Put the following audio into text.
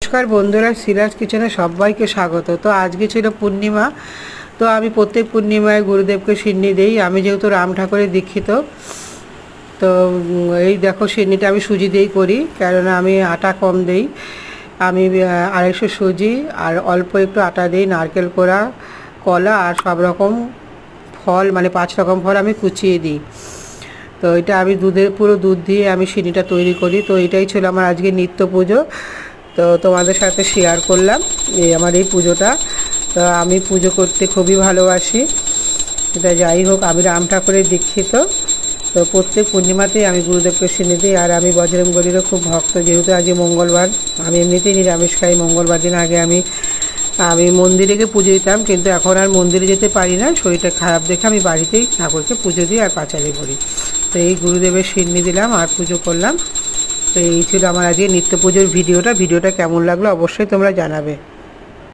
নমস্কার বন্ধুরা, সিরাজ কিচেনে সবাইকে স্বাগত। তো আজকে ছিল পূর্ণিমা। তো আমি প্রত্যেক পূর্ণিমায় গুরুদেবকে সিন্নি দেই। আমি যেহেতু রাম ঠাকুরের দীক্ষিত, তো এই দেখো সিন্নিটা আমি সুজি দিয়েই করি, কেননা আমি আটা কম দেই। আমি 250 সুজি আর অল্প একটু আটা দিই, নারকেল কোড়া, কলা আর সব রকম ফল, মানে 5 রকম ফল আমি কুচিয়ে দিই। তো এটা আমি পুরো দুধ দিয়ে আমি সিন্নিটা তৈরি করি। তো এটাই ছিল আমার আজকে নিত্য পুজো। তো তোমাদের সাথে শেয়ার করলাম আমার এই পুজোটা। তো আমি পুজো করতে খুবই ভালোবাসি। এটা যাই হোক, আমি রাম ঠাকুরের দীক্ষিত। তো প্রত্যেক পূর্ণিমাতেই আমি গুরুদেবকে সিন্নি দিই। আর আমি বজরংবলীরও খুব ভক্ত, যেহেতু আজকে মঙ্গলবার। আমি এমনিতেই নিরামিষ খাই মঙ্গলবার দিন। আগে আমি মন্দিরে গিয়ে পুজো দিতাম, কিন্তু এখন আর মন্দিরে যেতে পারি না, শরীরটা খারাপ দেখে আমি বাড়িতেই ঠাকুরকে পুজো দিই আর পাঁচালি করি। তো এই গুরুদেবের সিন্নি দিলাম আর পুজো করলাম। তো এই ছিল আমার আজকে নিত্য পুজোর ভিডিওটা কেমন লাগলো অবশ্যই তোমরা জানাবে।